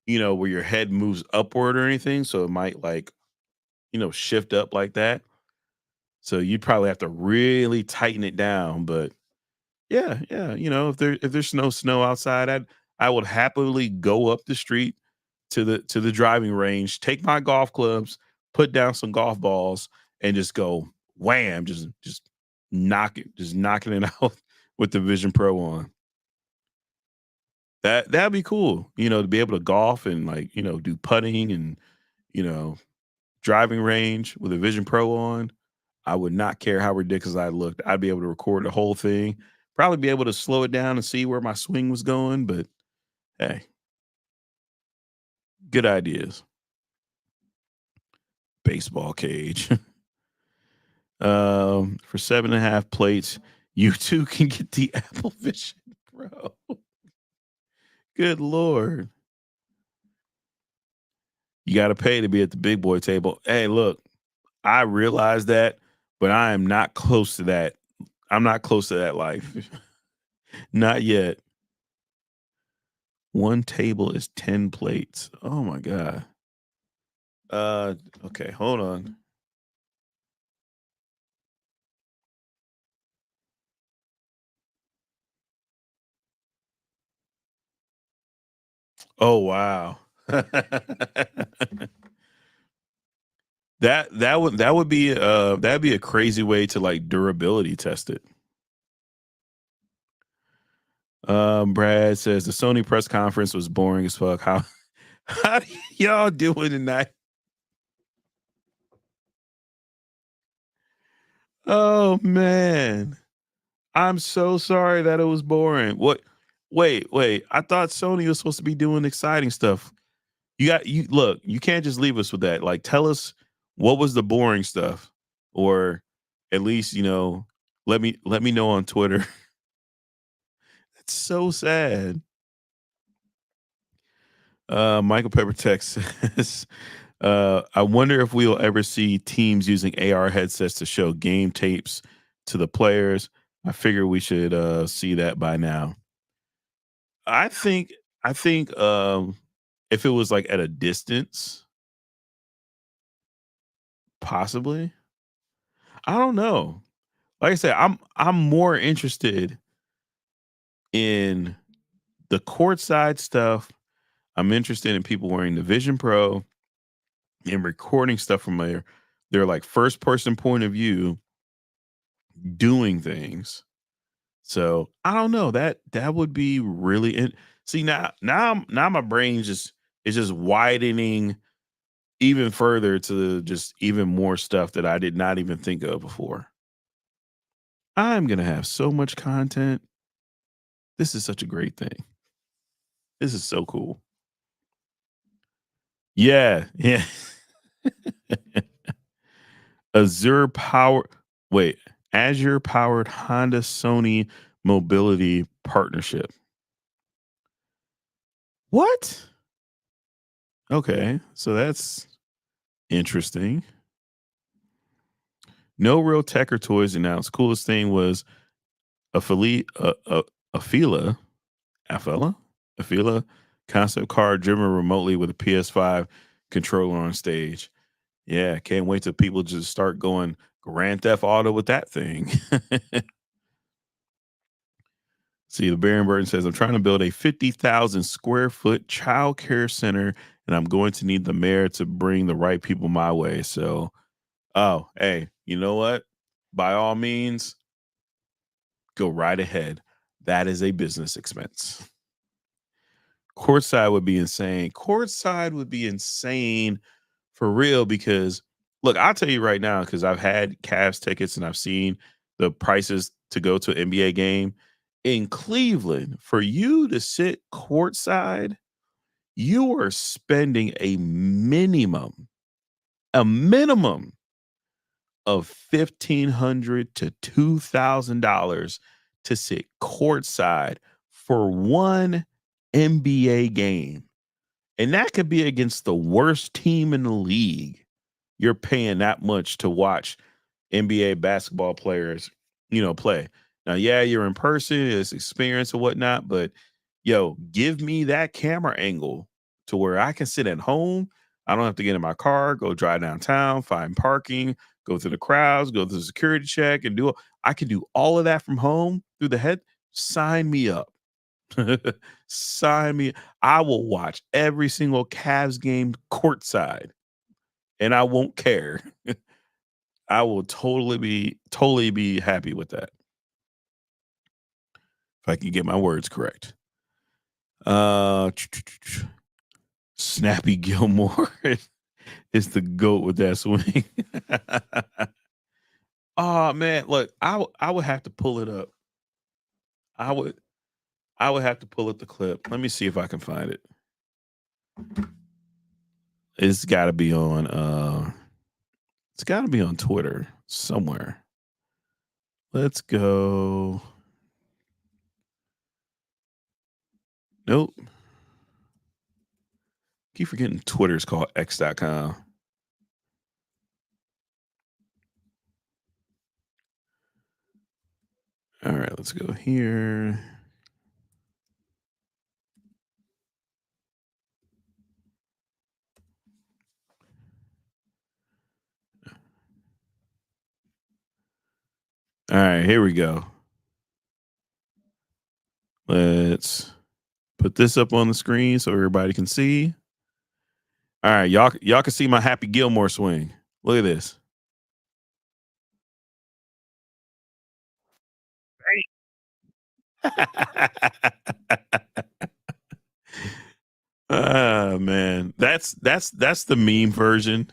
A: where your head moves upward or anything. So it might like, shift up like that. So you'd probably have to really tighten it down. But yeah, yeah. If there's no snow outside, I would happily go up the street to the driving range, take my golf clubs, put down some golf balls, and just go wham, just knocking it out with the Vision Pro on. That'd be cool, to be able to golf and like, do putting and, you know, driving range with a Vision Pro on. I would not care how ridiculous I looked. I'd be able to record the whole thing, probably be able to slow it down and see where my swing was going. But hey, good ideas. Baseball cage. For 7.5 plates, you too can get the Apple Vision Pro. Good Lord. You got to pay to be at the big boy table. Hey, look, I realize that, but I am not close to that. I'm not close to that life. Not yet. One table is 10 plates. Oh my God. Uh okay, hold on. Oh wow. that would be that'd be a crazy way to like durability test it. Brad says the Sony press conference was boring as fuck. How y'all doing tonight? Oh man. I'm so sorry that it was boring. What wait. I thought Sony was supposed to be doing exciting stuff. You look, you can't just leave us with that. Like tell us what was the boring stuff or at least, let me know on Twitter. It's so sad. Michael Pepper text says, I wonder if we'll ever see teams using AR headsets to show game tapes to the players. I figure we should see that by now. I think I think if it was like at a distance, possibly. I don't know. Like I said, I'm more interested in the courtside stuff. I'm interested in people wearing the Vision Pro and recording stuff from their like first person point of view doing things. So I don't know that would be really see now my brain just is just widening even further to just even more stuff that I did not even think of before. I'm gonna have so much content. This is such a great thing. This is so cool. Yeah, yeah. Azure power wait, Azure powered Honda Sony mobility partnership. What? Okay, so that's interesting. No real tech or toys announced. Coolest thing was Afila, Afela, Afila concept car driven remotely with a PS5 controller on stage. Yeah, can't wait till people just start going Grand Theft Auto with that thing. See, the Baron Burton says, I'm trying to build a 50,000 square foot child care center, and I'm going to need the mayor to bring the right people my way. So, oh, hey, you know what? By all means, go right ahead. That is a business expense. Courtside would be insane. Courtside would be insane for real because look, I'll tell you right now, because I've had Cavs tickets and I've seen the prices to go to an NBA game in Cleveland. For you to sit courtside, you are spending a minimum of $1,500 to $2,000 to sit courtside for one NBA game. And that could be against the worst team in the league. You're paying that much to watch NBA basketball players, play. Now, yeah, you're in person, it's experience or whatnot, but yo, give me that camera angle to where I can sit at home. I don't have to get in my car, go drive downtown, find parking, go through the crowds, go through the security check, and I can do all of that from home through the head. Sign me up. Sign me. I will watch every single Cavs game courtside, and I won't care. I will totally be happy with that if I can get my words correct. Uh, Snappy Gilmore is the goat with that swing. Oh man, look, I would have to pull it up. I would I would have to pull up the clip. Let me see if I can find it. It's got to be on. It's got to be on Twitter somewhere. Let's go. Nope. Keep forgetting Twitter's called X.com. All right, let's go here. All right, here we go. Let's put this up on the screen so everybody can see. All right, y'all can see my Happy Gilmore swing. Look at this. Ah man, that's the meme version.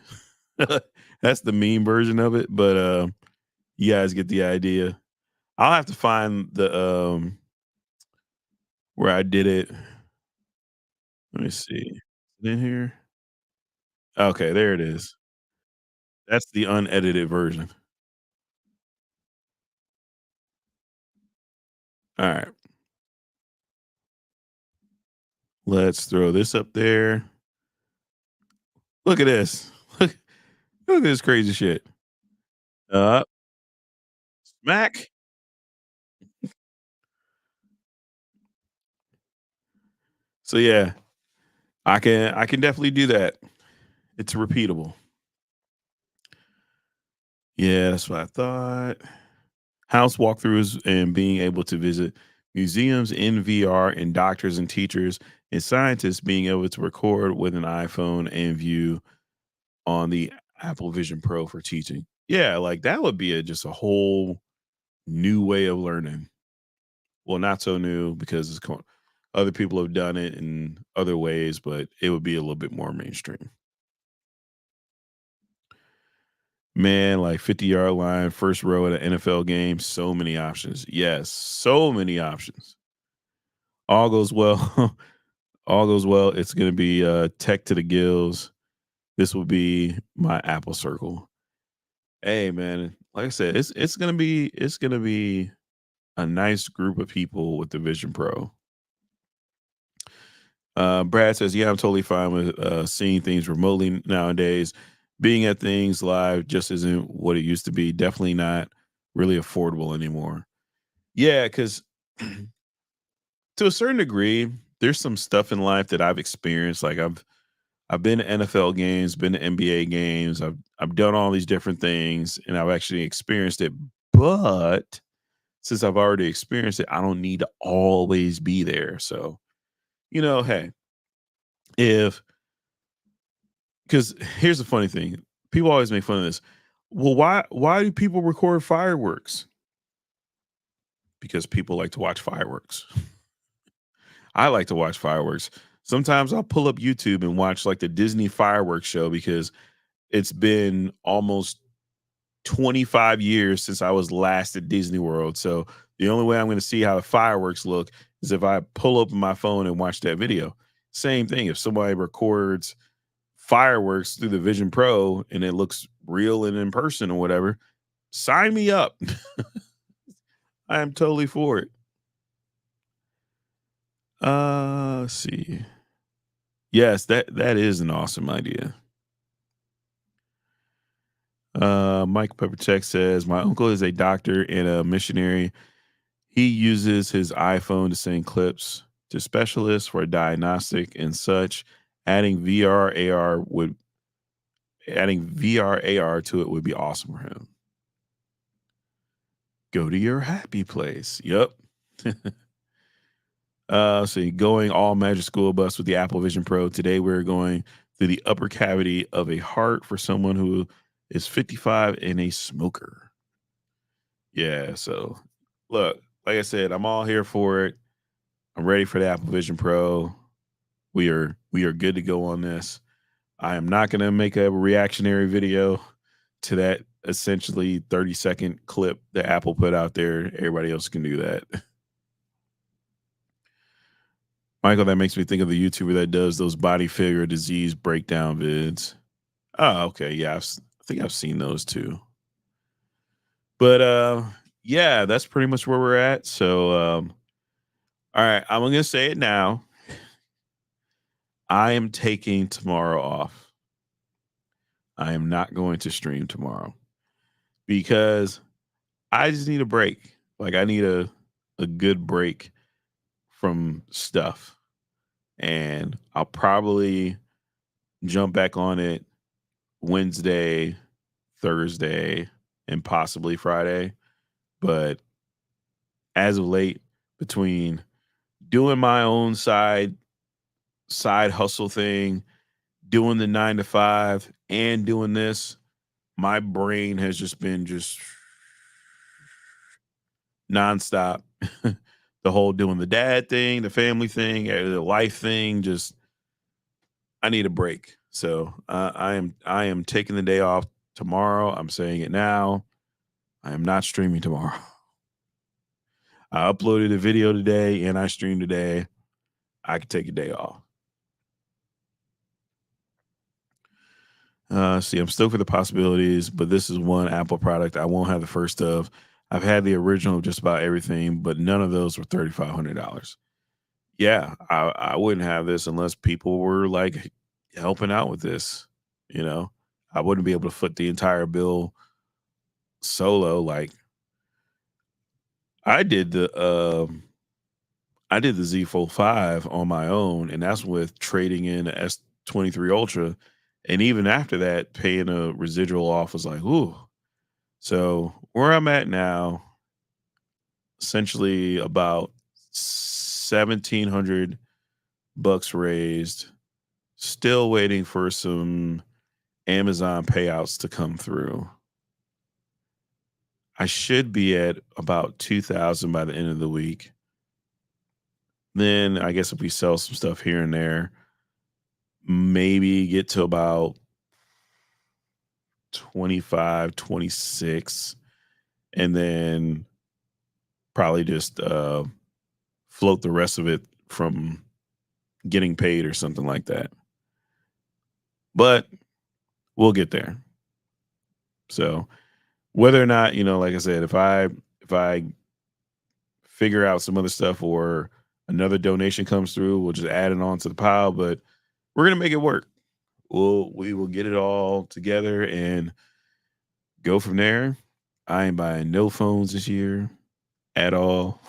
A: That's the meme version of it, but you guys get the idea. I'll have to find the where I did it. Let me see. Is it in here? Okay, there it is. That's the unedited version. All right. Let's throw this up there. Look at this. Look at this crazy shit. Uh, smack. So yeah, I can definitely do that. It's repeatable. Yeah, that's what I thought. House walkthroughs and being able to visit museums in VR and doctors and teachers and scientists being able to record with an iPhone and view on the Apple Vision Pro for teaching. Yeah, like that would be just a whole new way of learning. Well, not so new because other people have done it in other ways, but it would be a little bit more mainstream. Man, like 50-yard line, first row at an NFL game, so many options. Yes, so many options. All goes well. All goes well. It's going to be tech to the gills. This will be my Apple Circle. Hey, man, like I said, it's gonna be a nice group of people with the Vision Pro. Brad says, "Yeah, I'm totally fine with seeing things remotely nowadays. Being at things live just isn't what it used to be. Definitely not really affordable anymore." Yeah, because to a certain degree, there's some stuff in life that I've experienced. Like I've been to NFL games, been to NBA games. I've done all these different things, and I've actually experienced it. But since I've already experienced it, I don't need to always be there. So hey, if because here's the funny thing, people always make fun of this. Well, why do people record fireworks? Because people like to watch fireworks. I like to watch fireworks. Sometimes I'll pull up YouTube and watch like the Disney fireworks show because it's been almost 25 years since I was last at Disney World. So the only way I'm going to see how the fireworks look is if I pull open my phone and watch that video. Same thing. If somebody records fireworks through the Vision Pro and it looks real and in person or whatever, sign me up. I am totally for it. Let's see. Yes, that is an awesome idea. Mike Peppercheck says, my uncle is a doctor and a missionary. He uses his iPhone to send clips to specialists for diagnostic and such. Adding VR AR would adding VR AR to it would be awesome for him. Go to your happy place. Yep. See, going all magic school bus with the Apple Vision Pro. Today we're going through the upper cavity of a heart for someone who is 55 and a smoker. Yeah, so look, like I said, I'm all here for it. I'm ready for the Apple Vision Pro. We are good to go on this. I am not going to make a reactionary video to that essentially 30-second clip that Apple put out there. Everybody else can do that. Michael, that makes me think of the YouTuber that does those body figure disease breakdown vids. Oh, okay. Yeah, I think I've seen those too. But yeah, that's pretty much where we're at. So all right, I'm gonna say it now. I am taking tomorrow off. I am not going to stream tomorrow because I just need a break. Like I need a good break from stuff. And I'll probably jump back on it Wednesday, Thursday, and possibly Friday. But as of late, between doing my own side hustle thing, doing the 9 to 5, and doing this, my brain has just been just nonstop. The whole doing the dad thing, the family thing, the life thing, just I need a break. So I am taking the day off tomorrow. I'm saying it now. I am not streaming tomorrow. I uploaded a video today and I streamed today. I could take a day off. See, I'm still for the possibilities, but this is one Apple product I won't have the first of. I've had the original of just about everything, but none of those were $3,500. Yeah, I wouldn't have this unless people were like helping out with this. You know, I wouldn't be able to foot the entire bill solo. Like I did the I did the Z Fold 5 on my own, and that's with trading in a S23 Ultra. And even after that, paying a residual off was like, ooh. So where I'm at now, essentially about 1,700 bucks raised. Still waiting for some Amazon payouts to come through. I should be at about 2,000 by the end of the week. Then I guess if we sell some stuff here and there, maybe get to about 25, 26, and then probably just float the rest of it from getting paid or something like that. But we'll get there. So whether or not, like I said, if I figure out some other stuff or another donation comes through, we'll just add it on to the pile. But we're gonna make it work. We will get it all together and go from there. I ain't buying no phones this year at all.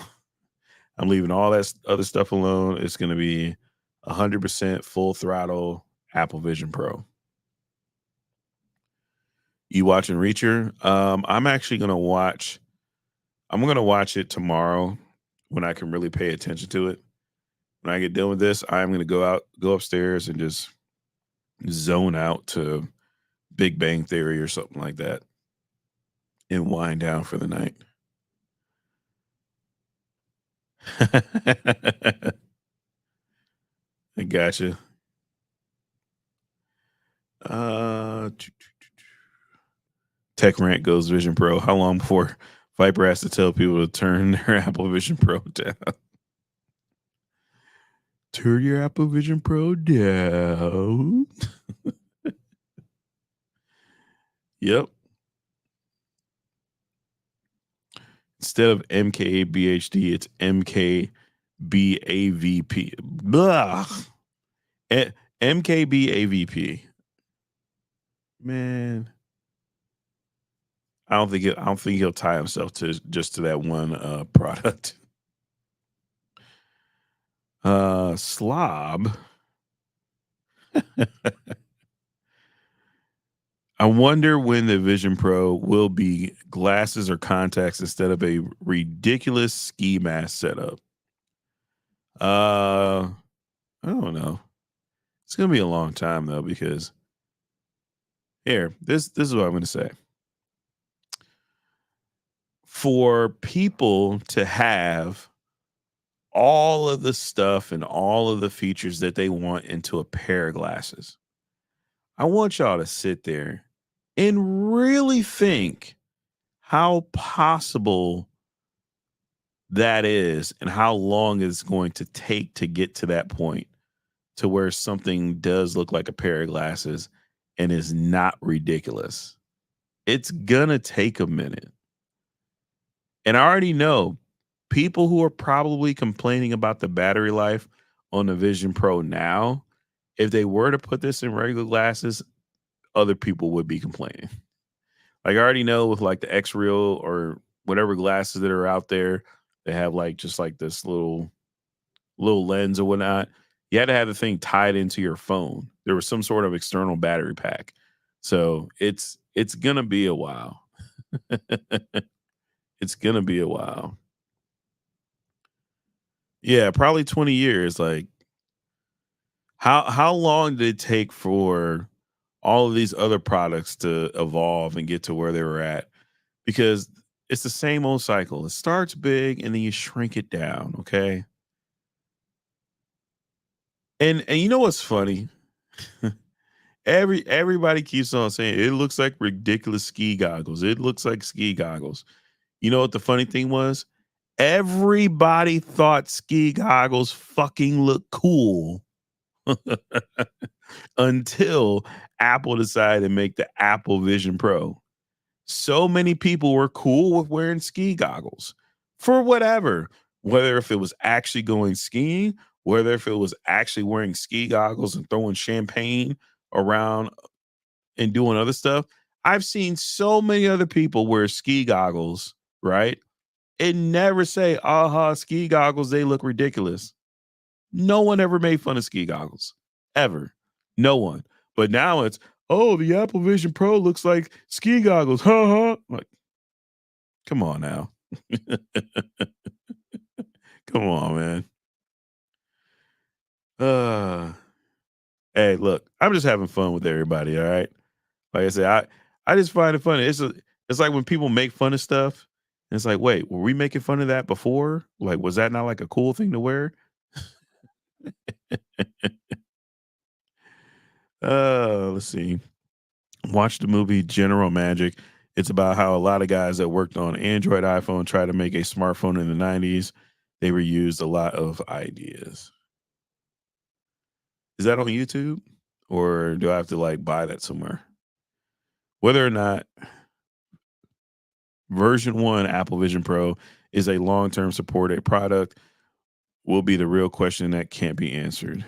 A: I'm leaving all that other stuff alone. It's going to be 100% full throttle Apple Vision Pro. You watching Reacher? I'm actually going to watch. I'm going to watch it tomorrow when I can really pay attention to it. When I get done with this, I'm going to go upstairs and just zone out to Big Bang Theory or something like that and wind down for the night. I gotcha. Uh, Tech Rant goes Vision Pro. How long before Viper has to tell people to turn their Apple Vision Pro down? Turn your Apple Vision Pro down. Yep. Instead of MKBHD, it's MKBAVP. Blah. MKBAVP. Man, I don't think he'll tie himself to that one product. Slob. I wonder when the Vision Pro will be glasses or contacts instead of a ridiculous ski mask setup. I don't know. It's gonna be a long time though, because this is what I'm gonna say. For people to have all of the stuff and all of the features that they want into a pair of glasses, I want y'all to sit there and really think how possible that is and how long it's going to take to get to that point to where something does look like a pair of glasses and is not ridiculous. It's gonna take a minute. And I already know people who are probably complaining about the battery life on the Vision Pro now, if they were to put this in regular glasses, other people would be complaining. Like I already know with like the X Real or whatever glasses that are out there, they have like just like this little lens or whatnot. You had to have the thing tied into your phone. There was some sort of external battery pack. So it's gonna be a while. It's gonna be a while. Yeah, probably 20 years. Like how long did it take for all of these other products to evolve and get to where they were at? Because it's the same old cycle. It starts big and then you shrink it down, okay? And you know what's funny? Everybody keeps on saying it looks like ridiculous ski goggles. It looks like ski goggles. You know what the funny thing was? Everybody thought ski goggles fucking look cool until Apple decided to make the Apple Vision Pro. So many people were cool with wearing ski goggles for whatever, whether if it was actually going skiing, whether if it was actually wearing ski goggles and throwing champagne around and doing other stuff. I've seen so many other people wear ski goggles, right? And never say, aha, ski goggles, they look ridiculous. No one ever made fun of ski goggles, ever. No one. But now it's, oh, the Apple Vision Pro looks like ski goggles. Ha ha. Like, come on now. Come on, man. Hey, look, I'm just having fun with everybody. All right. Like I said, I just find it funny. It's like when people make fun of stuff. And it's like, wait, were we making fun of that before? Like, was that not like a cool thing to wear? Let's see. Watch the movie General Magic. It's about how a lot of guys that worked on Android iPhone tried to make a smartphone in the 90s. They reused a lot of ideas. Is that on YouTube? Or do I have to like buy that somewhere? Whether or not version 1 Apple Vision Pro is a long-term supported product will be the real question that can't be answered.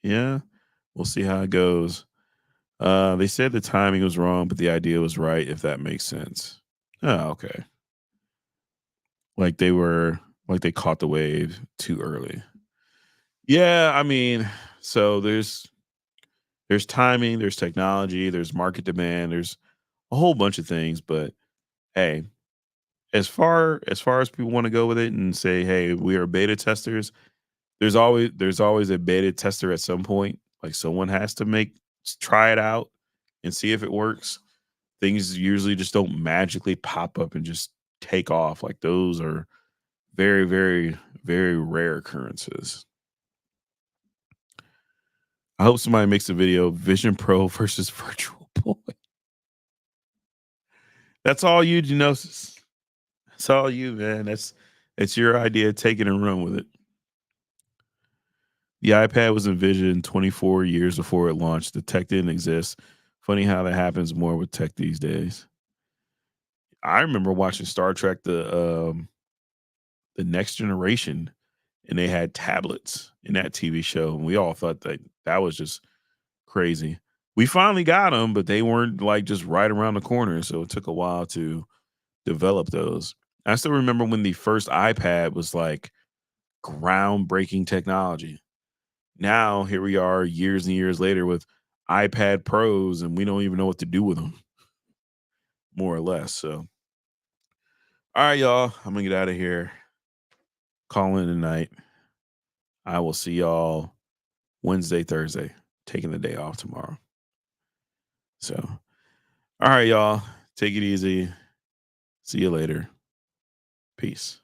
A: Yeah, we'll see how it goes. They said the timing was wrong, but the idea was right, if that makes sense. Oh, okay. like they caught the wave too early. Yeah, I mean, so there's timing, there's technology, there's market demand, there's a whole bunch of things, but hey, as far as people want to go with it and say, "Hey, we are beta testers," there's always a beta tester at some point. Like someone has to try it out and see if it works. Things usually just don't magically pop up and just take off. Like those are very, very, very rare occurrences. I hope somebody makes a video Vision Pro versus Virtual Boy. That's all you, Genosis. That's all you, man. It's your idea. Take it and run with it. The iPad was envisioned 24 years before it launched. The tech didn't exist. Funny how that happens more with tech these days. I remember watching Star Trek the Next Generation, and they had tablets in that TV show, and we all thought that that was just crazy. We finally got them, but they weren't like just right around the corner, so it took a while to develop those. I still remember when the first iPad was like groundbreaking technology. Now here we are years and years later with iPad Pros, and we don't even know what to do with them, more or less. So, all right, y'all, I'm gonna get out of here. Call in tonight. I will see y'all Wednesday, Thursday. Taking the day off tomorrow. So, all right, y'all, take it easy. See you later. Peace.